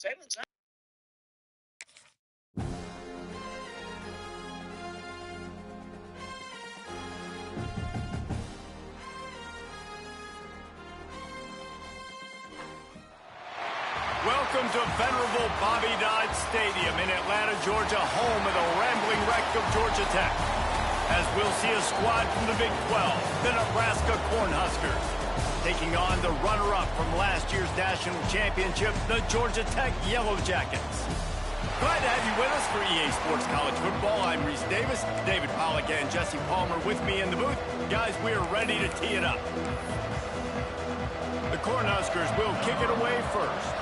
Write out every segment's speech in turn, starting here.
Welcome to venerable Bobby Dodd Stadium in Atlanta, Georgia, home of the rambling wreck of Georgia Tech. As we'll see a squad from the Big 12, the Nebraska Cornhuskers, taking on the runner-up from last year's national championship, the Georgia Tech Yellow Jackets. Glad to have you with us for EA Sports College Football. I'm Reese Davis, David Pollack and Jesse Palmer with me in the booth. Guys, we are ready to tee it up. The Cornhuskers will kick it away first.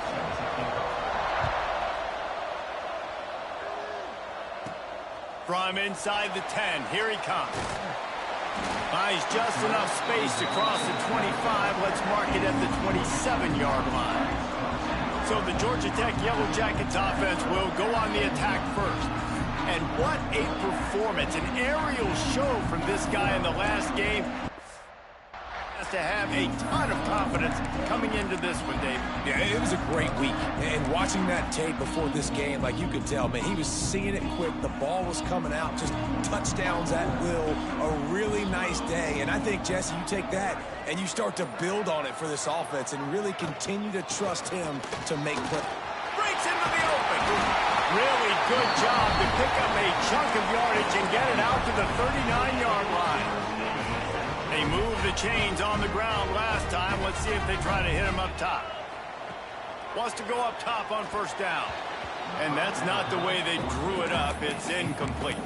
From inside the 10, here he comes. Buys just enough space to cross the 25. Let's mark it at the 27-yard line. So the Georgia Tech Yellow Jackets offense will go on the attack first. And what a performance, an aerial show from this guy in the last game. To have a ton of confidence coming into this one, Dave. Yeah, it was a great week. And watching that tape before this game, like you could tell, man, he was seeing it quick. The ball was coming out, just touchdowns at will. A really nice day. And I think, Jesse, you take that and you start to build on it for this offense and really continue to trust him to make plays. Breaks into the open. Really good job to pick up a chunk of yardage and get it out to the 39-yard line. They moved the chains on the ground last time. Let's see if they try to hit him up top. Wants to go up top on first down. And that's not the way they drew it up. It's incomplete.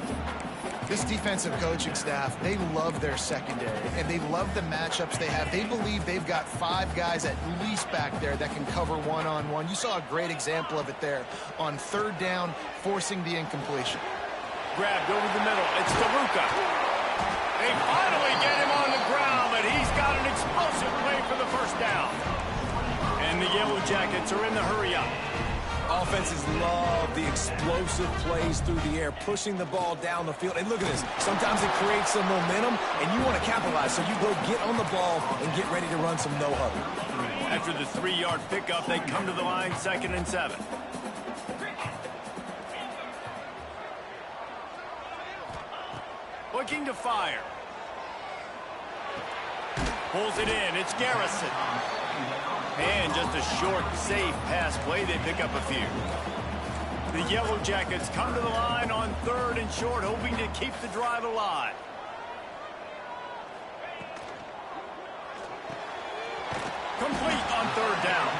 This defensive coaching staff, they love their secondary, and they love the matchups they have. They believe they've got 5 guys at least back there that can cover one-on-one. You saw a great example of it there on third down, forcing the incompletion. Grabbed over the middle. It's DeLuca. They finally get him on the ground, but he's got an explosive play for the first down. And the Yellow Jackets are in the hurry-up. Offenses love the explosive plays through the air, pushing the ball down the field. And look at this. Sometimes it creates some momentum, and you want to capitalize. So you go get on the ball and get ready to run some no-huddle. After the 3-yard pickup, they come to the line, 2nd and 7. Looking to fire. Pulls it in. It's Garrison. And just a short, safe pass play. They pick up a few. The Yellow Jackets come to the line on 3rd and short, hoping to keep the drive alive. Complete on 3rd down.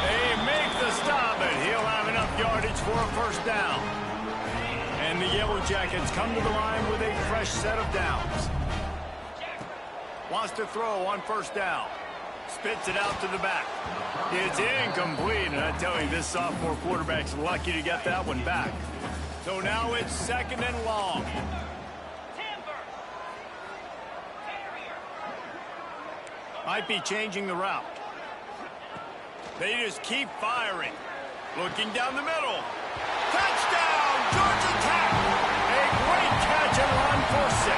They make the stop, but he'll have enough yardage for a first down. And the Yellow Jackets come to the line with a fresh set of downs. Wants to throw on first down. Spits it out to the back. It's incomplete, and I tell you, this sophomore quarterback's lucky to get that one back. So now it's 2nd and long. Might be changing the route. They just keep firing. Looking down the middle. Touchdown, Georgia Tech! A great catch and run for 6.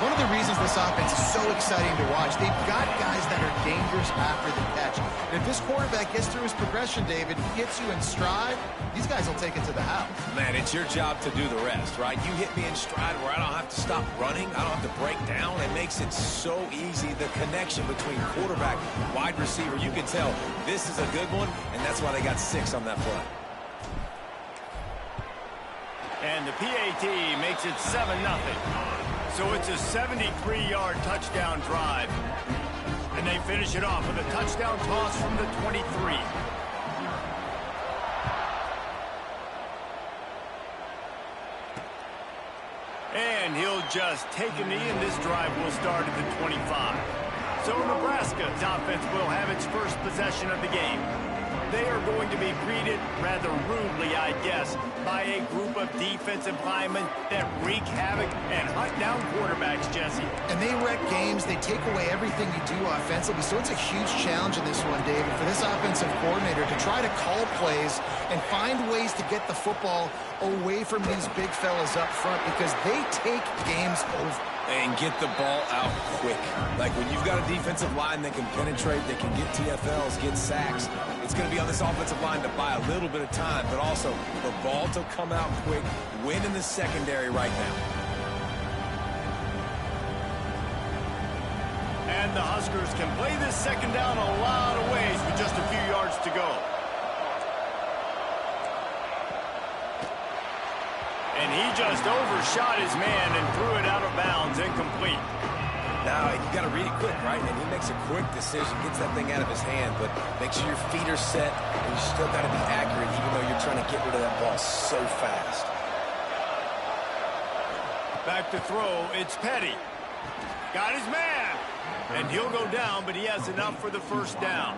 One of the reasons this offense is so exciting to watch, they've got guys that are dangerous after the catch. And if this quarterback gets through his progression, David, gets you in stride, these guys will take it to the house. Man, it's your job to do the rest, right? You hit me in stride where I don't have to stop running. I don't have to break down. It makes it so easy, the connection between quarterback and wide receiver. You can tell this is a good one, and that's why they got 6 on that play. And the PAT makes it 7-0. So it's a 73-yard touchdown drive. And they finish it off with a touchdown toss from the 23. And he'll just take a knee, and this drive will start at the 25. So Nebraska's offense will have its first possession of the game. They are going to be greeted rather rudely, I guess, by a group of defensive linemen that wreak havoc and hunt down quarterbacks, Jesse. And they wreck games. They take away everything you do offensively. So it's a huge challenge in this one, David, for this offensive coordinator to try to call plays and find ways to get the football away from these big fellas up front, because they take games over. And get the ball out quick. Like when you've got a defensive line that can penetrate, that can get TFLs, get sacks, it's going to be on this offensive line to buy a little bit of time, but also the ball to come out quick, win in the secondary right now. And the Huskers can play this second down a lot of ways with just a few yards to go. And he just overshot his man and threw it out of bounds, incomplete. Now, you got to read it quick, right? And he makes a quick decision, gets that thing out of his hand, but make sure your feet are set, and you still got to be accurate even though you're trying to get rid of that ball so fast. Back to throw, it's Petty. Got his man. And he'll go down, but he has enough for the first down.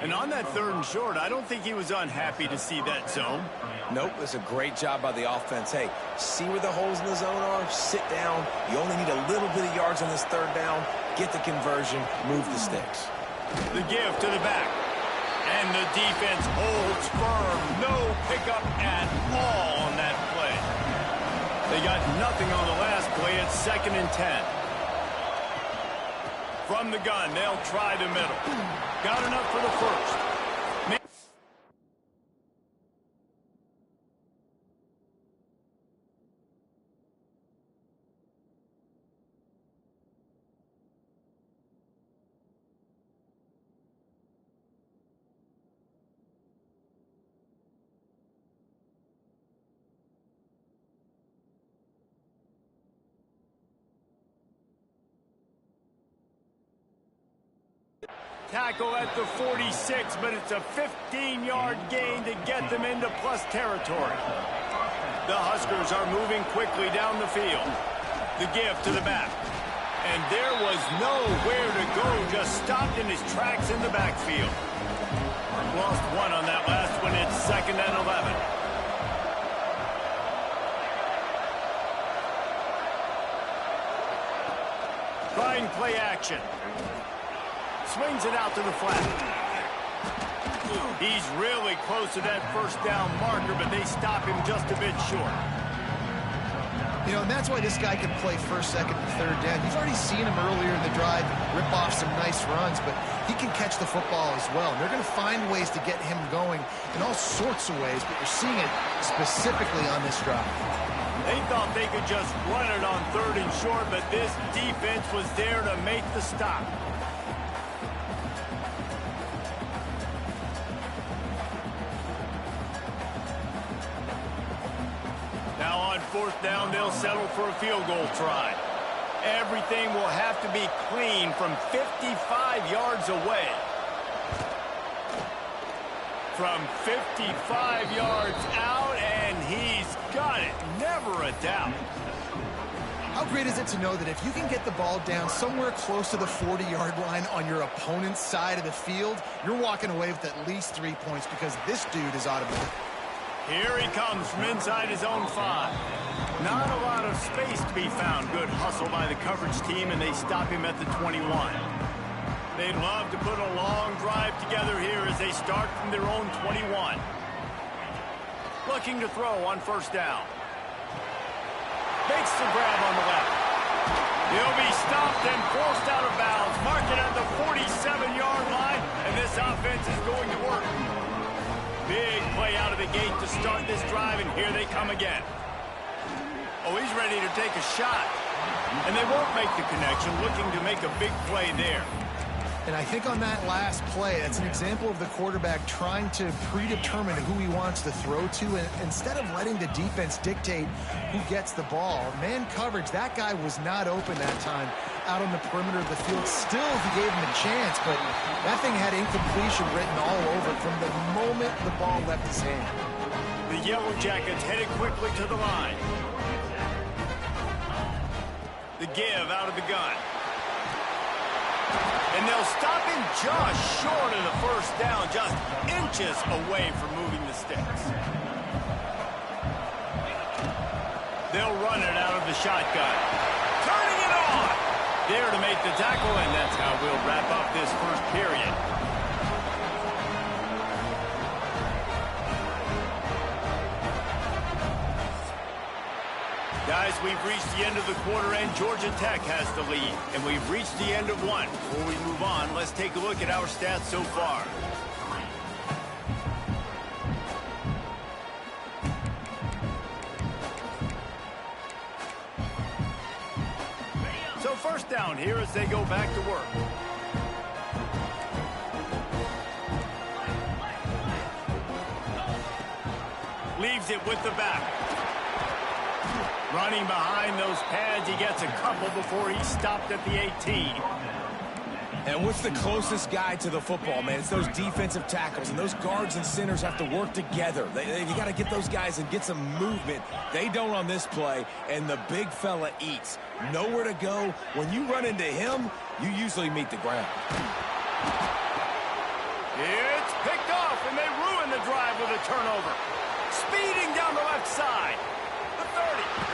And on that 3rd and short, I don't think he was unhappy to see that zone. Nope, it's a great job by the offense. Hey, see where the holes in the zone are, sit down. You only need a little bit of yards on this 3rd down. Get the conversion, move the sticks. The give to the back. And the defense holds firm. No pickup at all on that play. They got nothing on the last play. It's 2nd and 10. From the gun, they'll try the middle. Got enough for the first. Tackle at the 46, but it's a 15-yard gain to get them into plus territory. The Huskers are moving quickly down the field. The give to the back. And there was nowhere to go, just stopped in his tracks in the backfield. Lost one on that last one. It's 2nd and 11. Trying play action. Swings it out to the flat. He's really close to that first down marker, but they stop him just a bit short. You know, and that's why this guy can play 1st, 2nd, and 3rd down. You've already seen him earlier in the drive rip off some nice runs, but he can catch the football as well. And they're going to find ways to get him going in all sorts of ways, but you're seeing it specifically on this drive. They thought they could just run it on 3rd and short, but this defense was there to make the stop. Now on 4th down, they'll settle for a field goal try. Everything will have to be clean from 55 yards away. From 55 yards out, and he's got it. Never a doubt. How great is it to know that if you can get the ball down somewhere close to the 40-yard line on your opponent's side of the field, you're walking away with at least 3 points because this dude is automatic. Here he comes from inside his own 5. Not a lot of space to be found. Good hustle by the coverage team, and they stop him at the 21. They'd love to put a long drive together here as they start from their own 21. Looking to throw on 1st down. Makes the grab on the left. He'll be stopped and forced out of bounds. Mark it at the 47-yard line, and this offense is going to work. Big play out of the gate to start this drive, and here they come again. Oh, he's ready to take a shot. And they won't make the connection, looking to make a big play there. And I think on that last play, that's an example of the quarterback trying to predetermine who he wants to throw to, and instead of letting the defense dictate who gets the ball. Man coverage, that guy was not open that time out on the perimeter of the field. Still, he gave him a chance, but that thing had incompletion written all over it from the moment the ball left his hand. The Yellow Jackets headed quickly to the line. The give out of the gun. And they'll stop him just short of the first down, just inches away from moving the sticks. They'll run it out of the shotgun. Turning it on! There to make the tackle, and that's how we'll wrap up this first period. Guys, we've reached the end of the quarter, and Georgia Tech has the lead. And we've reached the end of one. Before we move on, let's take a look at our stats so far. So first down here as they go back to work. Leaves it with the back. Running behind those pads, he gets a couple before he stopped at the 18. And what's the closest guy to the football, man? It's those defensive tackles, and those guards and centers have to work together. You got to get those guys and get some movement. They don't on this play, and the big fella eats. Nowhere to go. When you run into him, you usually meet the ground. It's picked off, and they ruin the drive with a turnover. Speeding down the left side. The 30.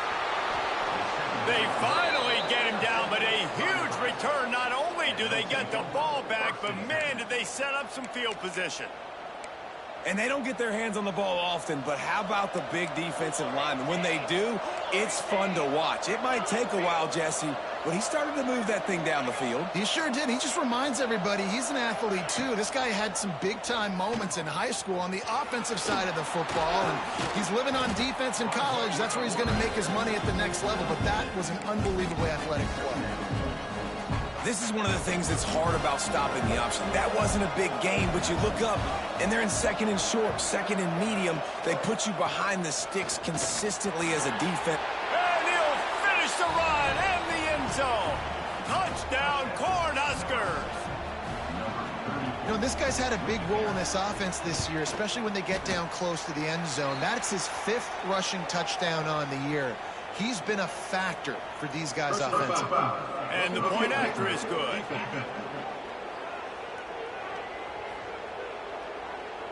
They finally get him down, but a huge return. Not only do they get the ball back, but man, did they set up some field position. And they don't get their hands on the ball often, but how about the big defensive linemen? When they do, it's fun to watch. It might take a while, Jesse, but he started to move that thing down the field. He sure did. He just reminds everybody he's an athlete, too. This guy had some big-time moments in high school on the offensive side of the football, and he's living on defense in college. That's where he's going to make his money at the next level, but that was an unbelievably athletic play. This is one of the things that's hard about stopping the option. That wasn't a big gain, but you look up, and they're in second and short, second and medium. They put you behind the sticks consistently as a defense. And he'll finish the run in the end zone. Touchdown, Cornhuskers. You know, this guy's had a big role in this offense this year, especially when they get down close to the end zone. That's his 5th rushing touchdown on the year. He's been a factor for these guys offensively. And the point after is good.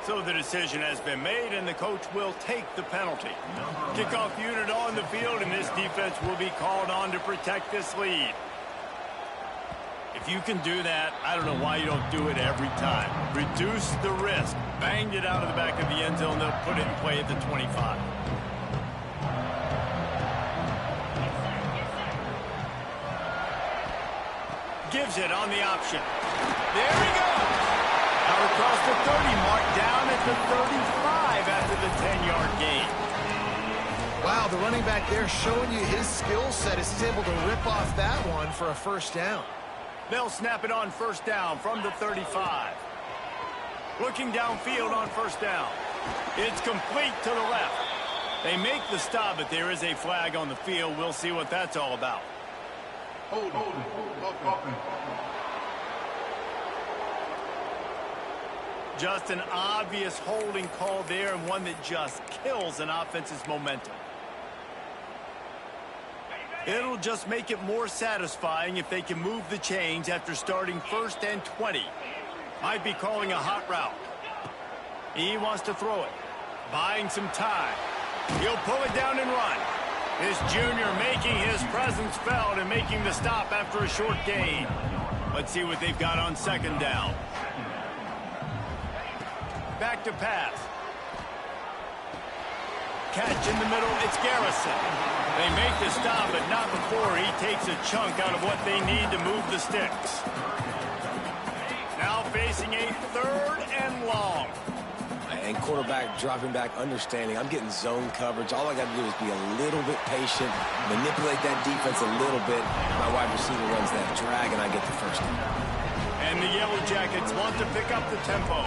So the decision has been made, and the coach will take the penalty. Kickoff unit on the field, and this defense will be called on to protect this lead. If you can do that, I don't know why you don't do it every time. Reduce the risk. Banged it out of the back of the end zone. They'll put it in play at the 25. Gives it on the option. There he goes. Out across the 30, marked down at the 35 after the 10-yard gain. Wow, the running back there showing you his skill set is able to rip off that one for a first down. They'll snap it on first down from the 35. Looking downfield on first down. It's complete to the left. They make the stop, but there is a flag on the field. We'll see what that's all about. Hold. Just an obvious holding call there, and one that just kills an offense's momentum. It'll just make it more satisfying if they can move the chains after starting 1st and 20. Might be calling a hot route. He wants to throw it. Buying some time. He'll pull it down and run. This junior making his presence felt and making the stop after a short gain. Let's see what they've got on second down. Back to pass. Catch in the middle, it's Garrison. They make the stop, but not before he takes a chunk out of what they need to move the sticks. Now facing a 3rd and long. And quarterback dropping back, understanding. I'm getting zone coverage. All I got to do is be a little bit patient, manipulate that defense a little bit. My wide receiver runs that drag, and I get the first down. And the Yellow Jackets want to pick up the tempo.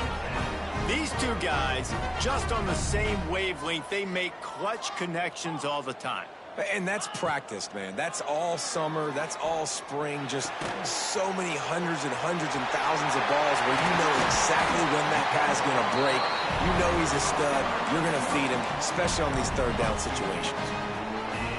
These two guys, just on the same wavelength, they make clutch connections all the time. And that's practiced, man. That's all summer. That's all spring. Just so many hundreds and thousands of balls where you know exactly when that guy's going to break. You know he's a stud. You're going to feed him, especially on these 3rd down situations.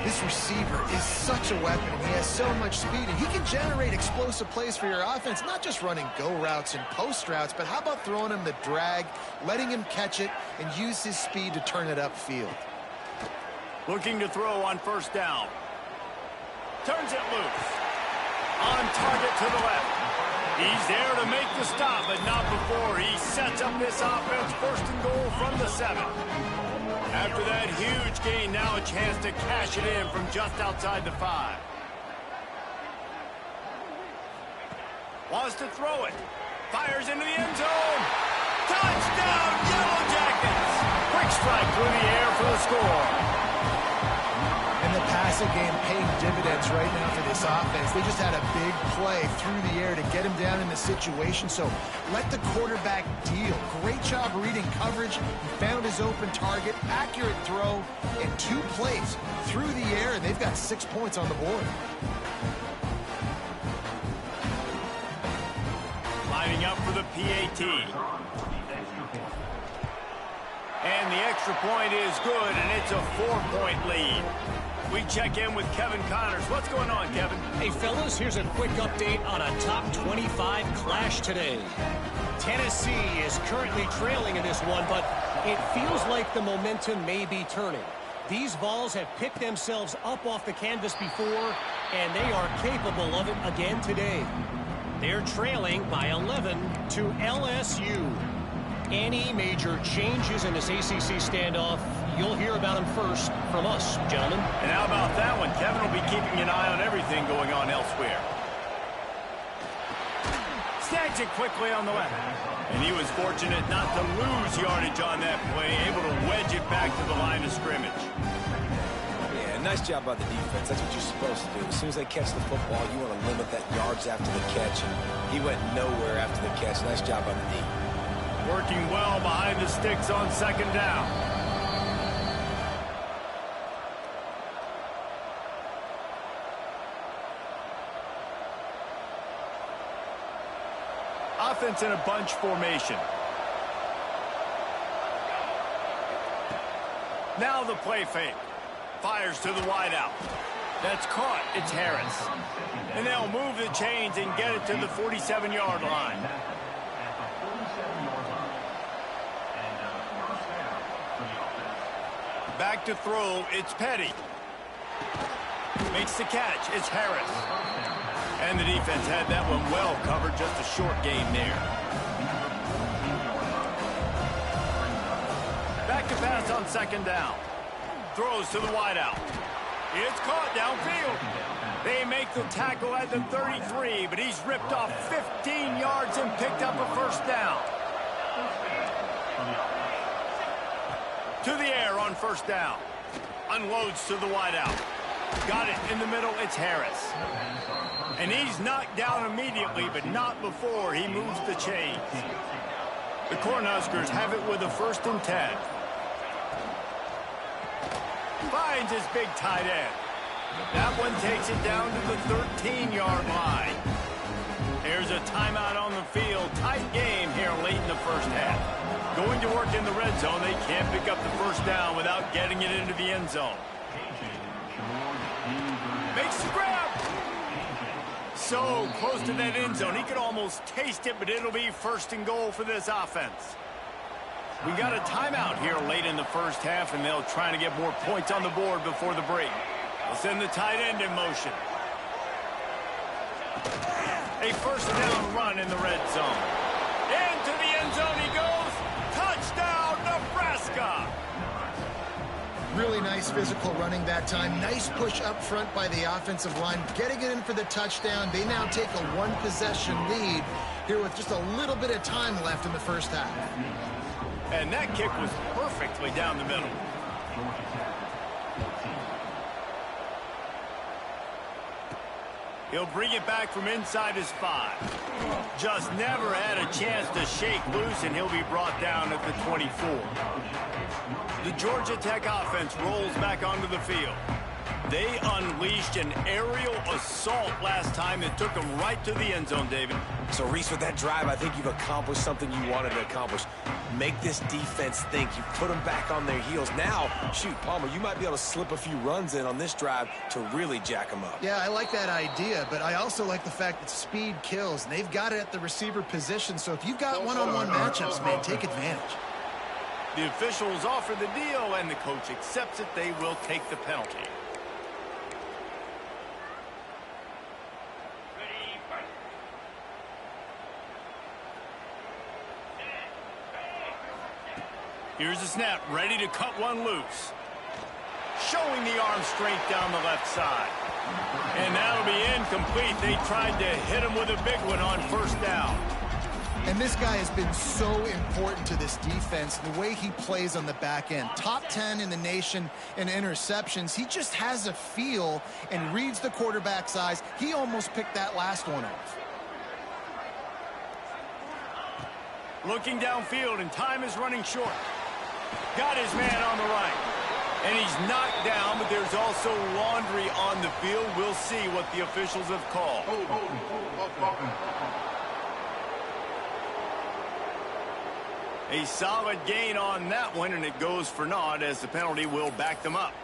This receiver is such a weapon. He has so much speed, and he can generate explosive plays for your offense, not just running go routes and post routes, but how about throwing him the drag, letting him catch it, and use his speed to turn it upfield. Looking to throw on first down. Turns it loose. On target to the left. He's there to make the stop, but not before he sets up this offense 1st and goal from the 7. After that huge gain, now a chance to cash it in from just outside the 5. Wants to throw it. Fires into the end zone. Touchdown, Yellow Jackets! Quick strike through the air for the score. And the passing game paying dividends right now for this offense. They just had a big play through the air to get him down in the situation. So let the quarterback deal. Great job reading coverage. He found his open target. Accurate throw in 2 plays through the air. And they've got 6 points on the board. Lining up for the PAT. And the extra point is good, and it's a 4-point lead. We check in with Kevin Connors. What's going on, Kevin? Hey, fellas, here's a quick update on a top 25 clash today. Tennessee is currently trailing in this one, but it feels like the momentum may be turning. These Vols have picked themselves up off the canvas before, and they are capable of it again today. They're trailing by 11 to LSU. Any major changes in this ACC standoff, you'll hear about them first from us, gentlemen. And how about that one? Kevin will be keeping an eye on everything going on elsewhere. Snags it quickly on the left. And he was fortunate not to lose yardage on that play, able to wedge it back to the line of scrimmage. Yeah, nice job by the defense. That's what you're supposed to do. As soon as they catch the football, you want to limit that yards after the catch. And he went nowhere after the catch. Nice job by the D. Working well behind the sticks on 2nd down. Offense in a bunch formation. Now the play fake. Fires to the wideout. That's caught. It's Harris. And they'll move the chains and get it to the 47-yard line. Back to throw, it's Petty. Makes the catch, it's Harris. And the defense had that one well covered, just a short gain there. Back to pass on 2nd down. Throws to the wideout. It's caught downfield. They make the tackle at the 33, but he's ripped off 15 yards and picked up a 1st down. To the air on 1st down. Unloads to the wideout. Got it in the middle. It's Harris. And he's knocked down immediately, but not before he moves the chains. The Cornhuskers have it with a 1st and 10. Finds his big tight end. That one takes it down to the 13-yard line. There's a timeout on the field. Tight game here late in the 1st half. Going to work in the red zone. They can't pick up the 1st down without getting it into the end zone. Makes the grab. So close to that end zone. He could almost taste it, but it'll be 1st and goal for this offense. We got a timeout here late in the 1st half, and they'll try to get more points on the board before the break. They'll send the tight end in motion. A 1st down run in the red zone. Into the end zone he goes. Touchdown, Nebraska! Really nice physical running that time. Nice push up front by the offensive line. Getting it in for the touchdown. They now take a 1-possession lead here with just a little bit of time left in the 1st half. And that kick was perfectly down the middle. He'll bring it back from inside his 5. Just never had a chance to shake loose, and he'll be brought down at the 24. The Georgia Tech offense rolls back onto the field. They unleashed an aerial assault last time that took them right to the end zone, David. So, Reese, with that drive, I think you've accomplished something you wanted to accomplish. Make this defense think. You put them back on their heels. Now, shoot, Palmer, you might be able to slip a few runs in on this drive to really jack them up. Yeah, I like that idea, but I also like the fact that speed kills. And they've got it at the receiver position, so if you've got one-on-one matchups, man, take advantage. The officials offer the deal, and the coach accepts it. They will take the penalty. Here's the snap, ready to cut one loose. Showing the arm strength down the left side. And that'll be incomplete. They tried to hit him with a big one on first down. And this guy has been so important to this defense, the way he plays on the back end. Top 10 in the nation in interceptions. He just has a feel and reads the quarterback's eyes. He almost picked that last one off. Looking downfield, and time is running short. Got his man on the right. And he's knocked down, but there's also laundry on the field. We'll see what the officials have called. A solid gain on that one, and it goes for naught as the penalty will back them up.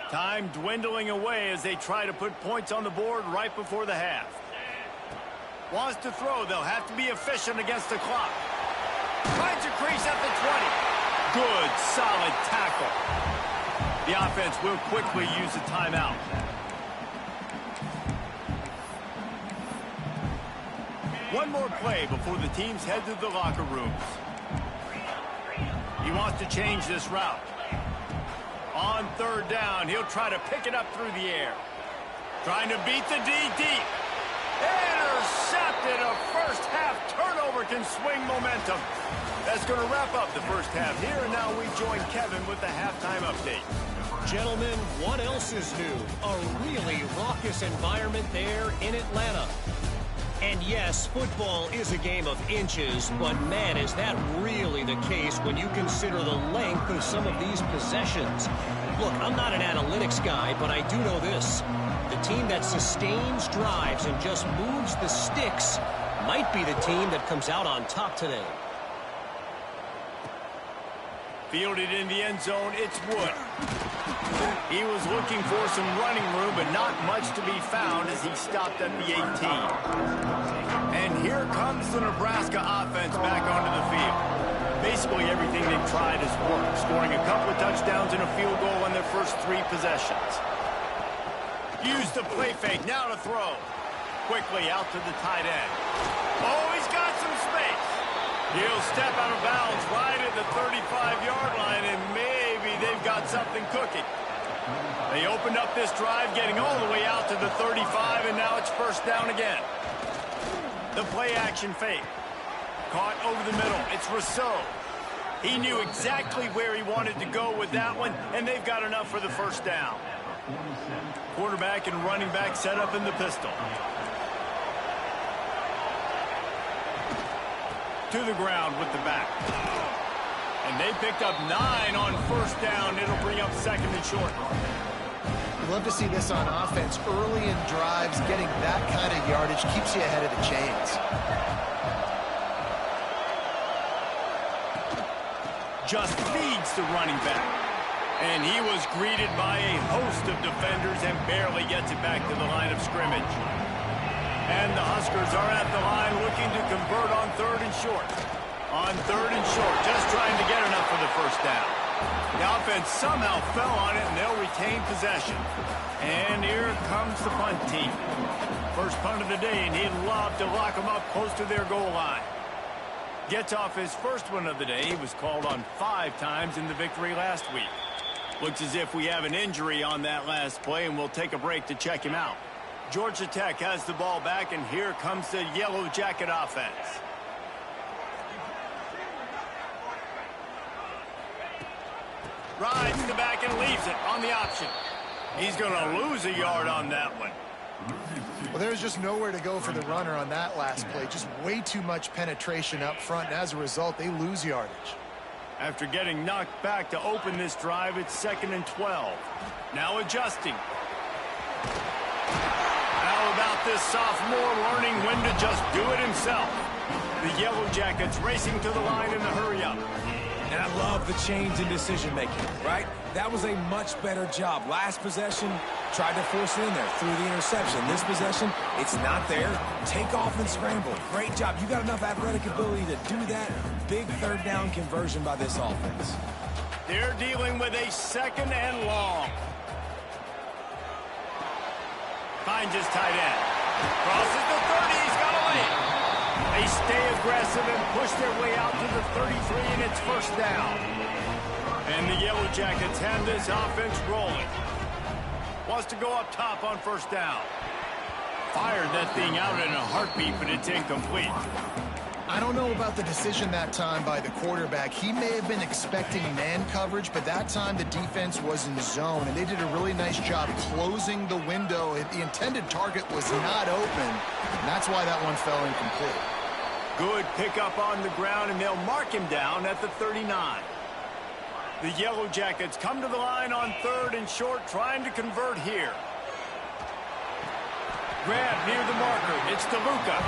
Time dwindling away as they try to put points on the board right before the half. Wants to throw. They'll have to be efficient against the clock. Finds a crease at the 20. Good, solid tackle. The offense will quickly use a timeout. One more play before the teams head to the locker rooms. He wants to change this route. On third down, he'll try to pick it up through the air. Trying to beat the D deep. Intercepted. A first half turnover can swing momentum. That's going to wrap up the first half here, and now we join Kevin with the halftime update. Gentlemen, what else is new? A really raucous environment there in Atlanta. And yes, football is a game of inches, but man, is that really the case when you consider the length of some of these possessions. Look, I'm not an analytics guy, but I do know this. The team that sustains drives and just moves the sticks might be the team that comes out on top today. Fielded in the end zone, it's Wood. He was looking for some running room, but not much to be found as he stopped at the 18. And here comes the Nebraska offense back onto the field. Basically everything they've tried has worked, scoring a couple of touchdowns and a field goal on their first 3 possessions. Use the play fake, now to throw. Quickly out to the tight end. Oh, he's got some space. He'll step out of bounds right at the 35-yard line, and maybe they've got something cooking. They opened up this drive, getting all the way out to the 35, and now it's first down again. The play-action fake. Caught over the middle. It's Rousseau. He knew exactly where he wanted to go with that one, and they've got enough for the first down. Quarterback and running back set up in the pistol. To the ground with the back. And they picked up 9 on first down. It'll bring up second and short. We'd love to see this on offense. Early in drives, getting that kind of yardage keeps you ahead of the chains. Just feeds the running back. And he was greeted by a host of defenders and barely gets it back to the line of scrimmage. And the Huskers are at the line looking to convert on third and short. On third and short, just trying to get enough for the first down. The offense somehow fell on it, and they'll retain possession. And here comes the punt team. First punt of the day, and he'd love to lock them up close to their goal line. Gets off his first one of the day. He was called on 5 times in the victory last week. Looks as if we have an injury on that last play, and we'll take a break to check him out. Georgia Tech has the ball back, and here comes the Yellow Jacket offense. Rides the back and leaves it on the option. He's going to lose a yard on that one. Well, there's just nowhere to go for the runner on that last play. Just way too much penetration up front, and as a result, they lose yardage. After getting knocked back to open this drive, it's second and 12. Now adjusting. How about this sophomore learning when to just do it himself? The Yellow Jackets racing to the line in the hurry-up. And I love the change in decision-making, right? That was a much better job. Last possession, tried to force it in there through the interception. This possession, it's not there. Take off and scramble. Great job. You got enough athletic ability to do that. Big third down conversion by this offense. They're dealing with a second and long. Finds his tight end. Crosses the 30. He's got a lane. They stay aggressive and push their way out to the 33, and it's first down. And the Yellow Jackets have this offense rolling. Wants to go up top on first down. Fired that thing out in a heartbeat, but it's incomplete. I don't know about the decision that time by the quarterback. He may have been expecting man coverage, but that time the defense was in zone, and they did a really nice job closing the window. The intended target was not open, and that's why that one fell incomplete. Good pickup on the ground, and they'll mark him down at the 39. The Yellow Jackets come to the line on 3rd and short, trying to convert here. Grab near the marker. It's DeLuca.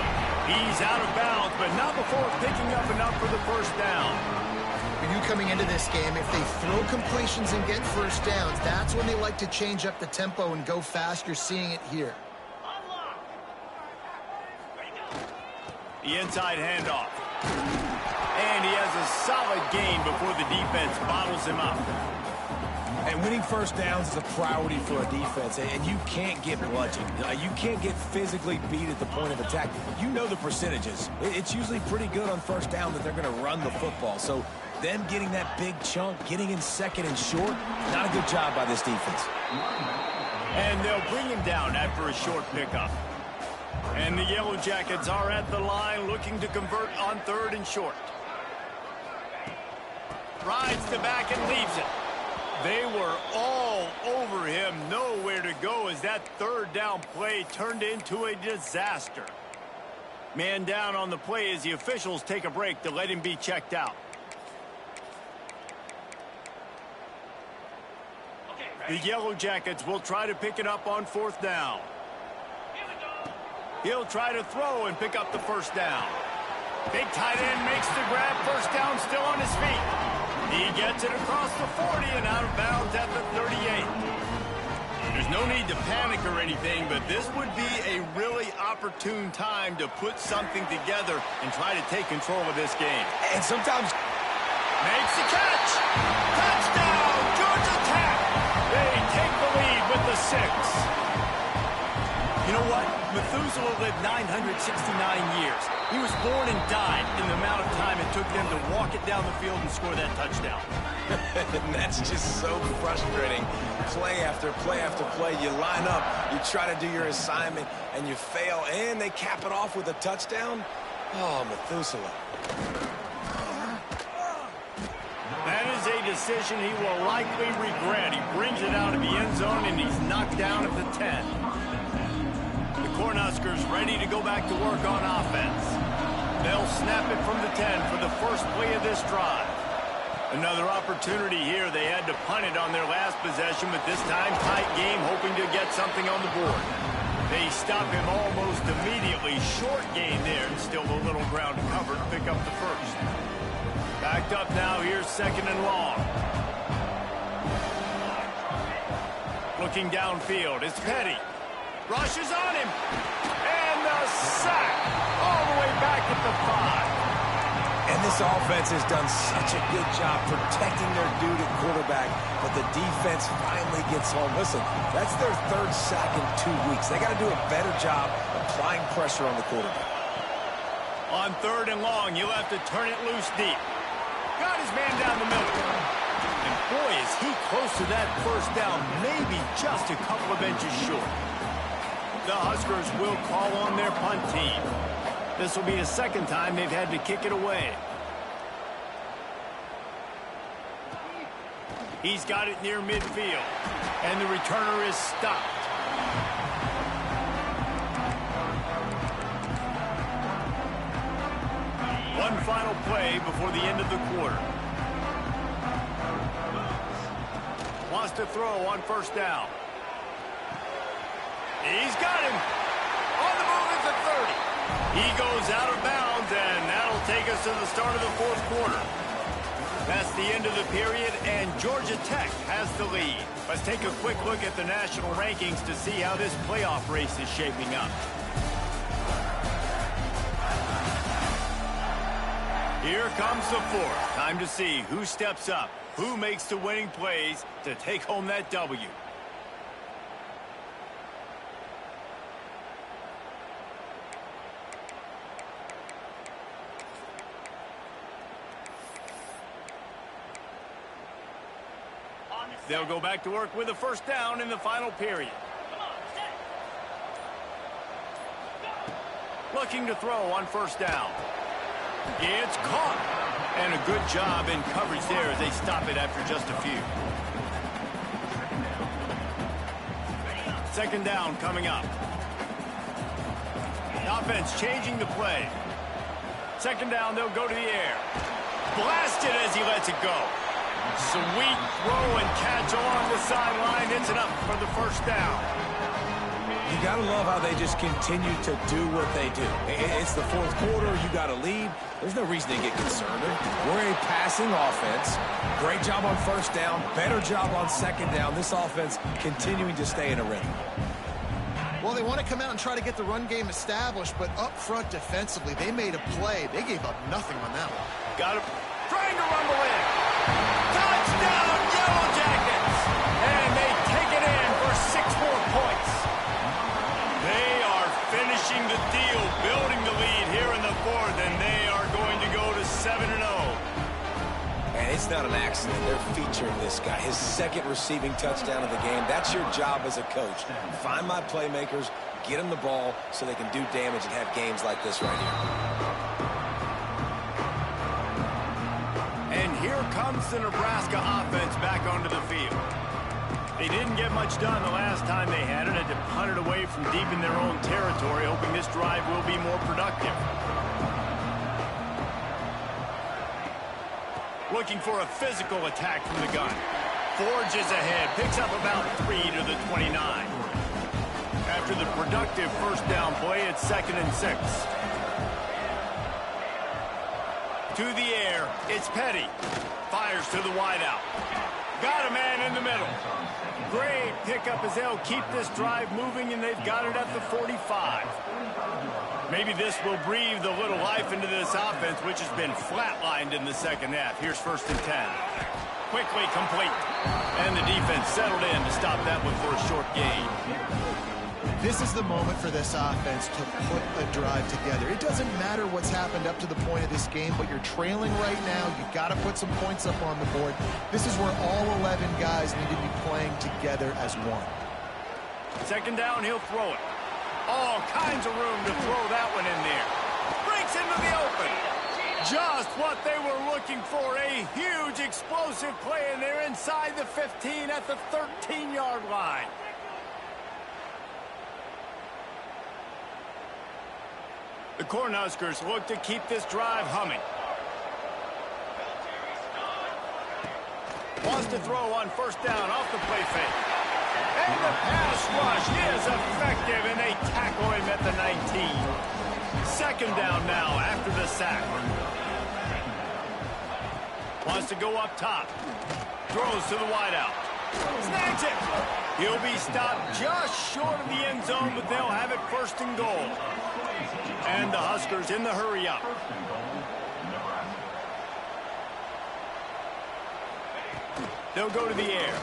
He's out of bounds, but not before picking up enough for the first down. For you coming into this game, if they throw completions and get first downs, that's when they like to change up the tempo and go fast. You're seeing it here. The inside handoff. And he has a solid gain before the defense bottles him up. And winning first downs is a priority for a defense, and you can't get bludgeoned. You can't get physically beat at the point of attack. You know the percentages. It's usually pretty good on first down that they're going to run the football. So them getting that big chunk, getting in 2nd and short, not a good job by this defense. And they'll bring him down after a short pickup. And the Yellow Jackets are at the line looking to convert on 3rd and short. Rides the back and leaves it. They were all over him, nowhere to go as that 3rd down play turned into a disaster. Man down on the play as the officials take a break to let him be checked out. The Yellow Jackets will try to pick it up on 4th down. He'll try to throw and pick up the first down. Big tight end makes the grab, first down still on his feet. He gets it across the 40 and out of bounds at the 38. There's no need to panic or anything, but this would be a really opportune time to put something together and try to take control of this game. And sometimes makes the catch. Touchdown, Georgia Tech. They take the lead with the 6. You know what? Methuselah lived 969 years. He was born and died in the amount of time it took them to walk it down the field and score that touchdown. And that's just so frustrating. Play after play after play. You line up, you try to do your assignment, and you fail, and they cap it off with a touchdown? Oh, Methuselah. That is a decision he will likely regret. He brings it out of the end zone, and he's knocked down at the 10. Cornhuskers ready to go back to work on offense. They'll snap it from the 10 for the first play of this drive. Another opportunity here. They had to punt it on their last possession, but this time tight game, hoping to get something on the board. They stop him almost immediately. Short gain there, and still a little ground to cover to pick up the first. Backed up now. Here's 2nd and long. Looking downfield. It's Petty. Rushes on him. And the sack all the way back at the 5. And this offense has done such a good job protecting their dude at quarterback, but the defense finally gets home. Listen, that's their 3rd sack in 2 weeks. They got to do a better job applying pressure on the quarterback. On 3rd and long, you'll have to turn it loose deep. Got his man down the middle. And boy, is he close to that first down, maybe just a couple of inches short. The Huskers will call on their punt team. This will be the 2nd time they've had to kick it away. He's got it near midfield, and the returner is stopped. One final play before the end of the quarter. Wants to throw on first down. He's got him. On the move at the 30. He goes out of bounds, and that'll take us to the start of the 4th quarter. That's the end of the period, and Georgia Tech has the lead. Let's take a quick look at the national rankings to see how this playoff race is shaping up. Here comes the 4th. Time to see who steps up, who makes the winning plays to take home that W. They'll go back to work with a first down in the final period. Looking to throw on first down. It's caught. And a good job in coverage there as they stop it after just a few. Second down coming up. The offense changing the play. Second down, they'll go to the air. Blasted as he lets it go. Sweet throw and catch along the sideline. It's enough for the first down. You got to love how they just continue to do what they do. It's the fourth quarter. You got to lead. There's no reason to get concerned. We're a passing offense. Great job on first down. Better job on second down. This offense continuing to stay in a rhythm. Well, they want to come out and try to get the run game established, but up front defensively, they made a play. They gave up nothing on that one. Got him. Trying to rumble in. Touchdown, Yellow Jackets! And they take it in for 6 more points. They are finishing the deal, building the lead here in the fourth, and they are going to go to 7-0. And it's not an accident. They're featuring this guy. His second receiving touchdown of the game. That's your job as a coach. Find my playmakers, get them the ball so they can do damage and have games like this right here. And here comes the Nebraska offense back onto the field. They didn't get much done the last time they had it. Had to punt it away from deep in their own territory, hoping this drive will be more productive. Looking for a physical attack from the gun. Forges ahead, picks up about 3 to the 29. After the productive first down play, it's 2nd and 6. To the air, it's Petty. Fires to the wideout. Got a man in the middle. Great pickup as they'll keep this drive moving, and they've got it at the 45. Maybe this will breathe a little life into this offense, which has been flatlined in the second half. Here's 1st and 10. Quickly complete. And the defense settled in to stop that one for a short gain. This is the moment for this offense to put a drive together. It doesn't matter what's happened up to the point of this game, but you're trailing right now. You've got to put some points up on the board. This is where all 11 guys need to be playing together as one. Second down, he'll throw it. All kinds of room to throw that one in there. Breaks into the open. Just what they were looking for. A huge explosive play, and they're inside the 15 at the 13-yard line. The Cornhuskers look to keep this drive humming. Wants to throw on first down off the play fake. And the pass rush is effective, and they tackle him at the 19. Second down now after the sack. Wants to go up top. Throws to the wideout. Snags it. He'll be stopped just short of the end zone, but they'll have it 1st and goal. And the Huskers in the hurry up. They'll go to the air.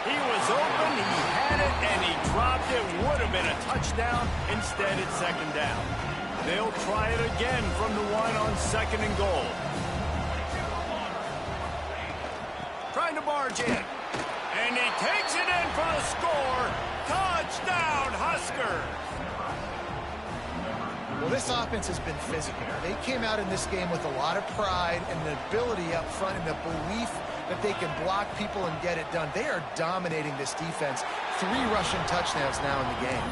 He was open, he had it, and he dropped it. Would have been a touchdown. Instead, it's 2nd down. They'll try it again from the 1 on 2nd and goal. Trying to barge in. And he takes it in for the score. Touchdown, Huskers! Well, this offense has been physical. They came out in this game with a lot of pride and the ability up front and the belief that they can block people and get it done. They are dominating this defense. 3 rushing touchdowns now in the game.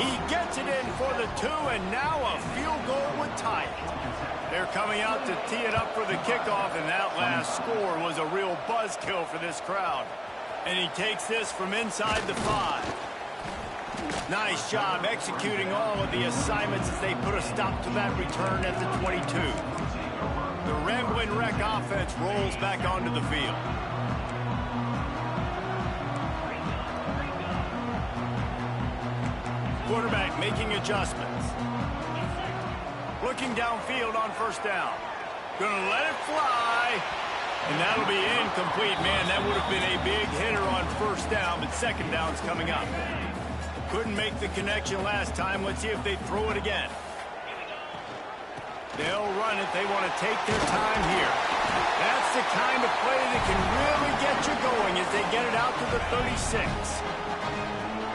He gets it in for the 2, and now a field goal would tie it. They're coming out to tee it up for the kickoff, and that last score was a real buzzkill for this crowd. And he takes this from inside the 5. Nice job executing all of the assignments as they put a stop to that return at the 22. The Ramblin' Wreck offense rolls back onto the field. Quarterback making adjustments. Looking downfield on first down. Gonna let it fly. And that'll be incomplete. Man, that would have been a big hitter on first down, but second down's coming up. Couldn't make the connection last time. Let's see if they throw it again. They'll run it. They want to take their time here. That's the kind of play that can really get you going as they get it out to the 36.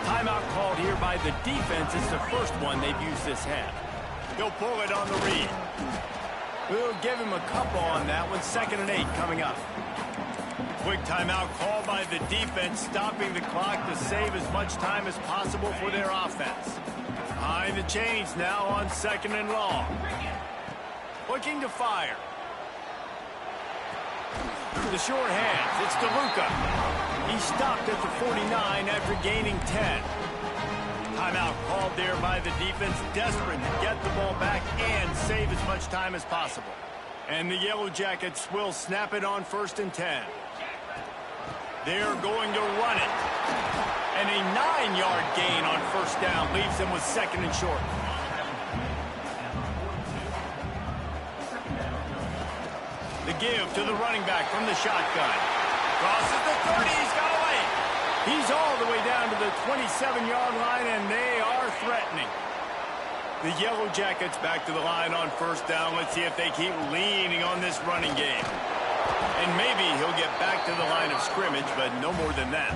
Timeout called here by the defense. It's the first one they've used this half. He'll pull it on the read. We'll give him a couple on that one. 2nd and 8 coming up. Quick timeout called by the defense, stopping the clock to save as much time as possible for their offense. Behind the chains now on 2nd and long. Looking to fire. The short hands. It's DeLuca. He stopped at the 49 after gaining 10. Timeout called there by the defense, desperate to get the ball back and save as much time as possible. And the Yellow Jackets will snap it on 1st and 10. They're going to run it. And a 9-yard gain on 1st down leaves them with 2nd and short. The give to the running back from the shotgun. Crosses the 30. He's got away. He's all the way down to the 27-yard line, and they are threatening. The Yellow Jackets back to the line on 1st down. Let's see if they keep leaning on this running game. And maybe he'll get back to the line of scrimmage, but no more than that.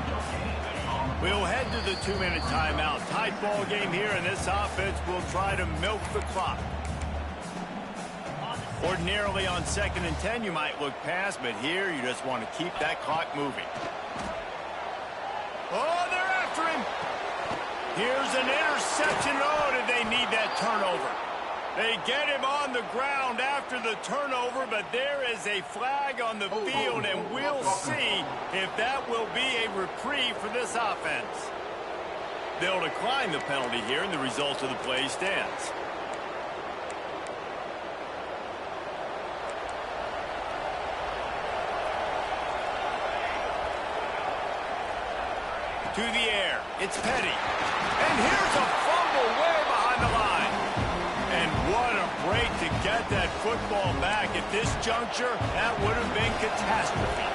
We'll head to the 2-minute timeout. Tight ball game here, and this offense will try to milk the clock. Ordinarily on 2nd and 10, you might look past, but here you just want to keep that clock moving. Oh, they're after him. Here's an interception. Oh, did they need that turnover? They get him on the ground after the turnover, but there is a flag on the field, and we'll see if that will be a reprieve for this offense. They'll decline the penalty here, and the result of the play stands. To the air. It's Petty. And here's a fumble way behind the line. And what a break to get that football back. At this juncture, that would have been catastrophe.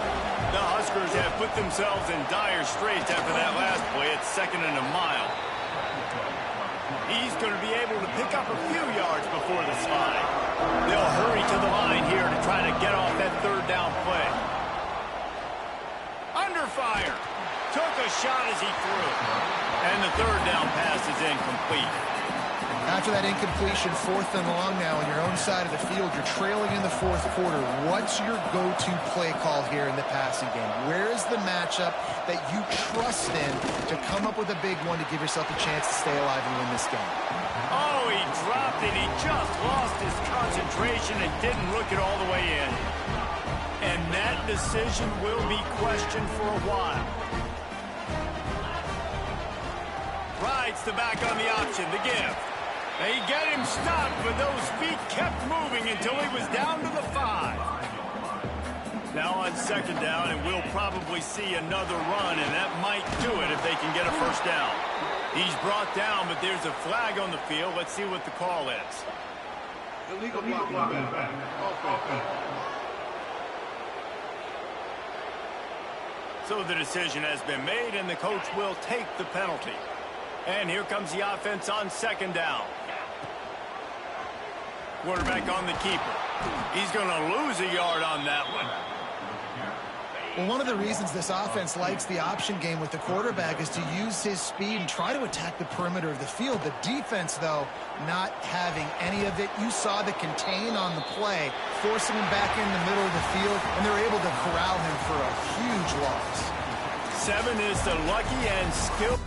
The Huskers have put themselves in dire straits after that last play. It's 2nd and a mile. He's going to be able to pick up a few yards before the slide. They'll hurry to the line here to try to get off that 3rd down play. Under fire. Took a shot as he threw. And the 3rd down pass is incomplete. After that incompletion, 4th and long now on your own side of the field, you're trailing in the 4th quarter. What's your go-to play call here in the passing game? Where is the matchup that you trust in to come up with a big one to give yourself a chance to stay alive and win this game? Oh, he dropped it. He just lost his concentration and didn't look it all the way in. And that decision will be questioned for a while. Rides the back on the option, the give. They get him stopped, but those feet kept moving until he was down to the 5. Now on 2nd down, and we'll probably see another run, and that might do it if they can get a 1st down. He's brought down, but there's a flag on the field. Let's see what the call is. Illegal blocking. So the decision has been made, and the coach will take the penalty. And here comes the offense on 2nd down. Quarterback on the keeper. He's going to lose a yard on that one. Well, one of the reasons this offense likes the option game with the quarterback is to use his speed and try to attack the perimeter of the field. The defense, though, not having any of it. You saw the contain on the play, forcing him back in the middle of the field, and they're able to corral him for a huge loss. 7 is the lucky and skilled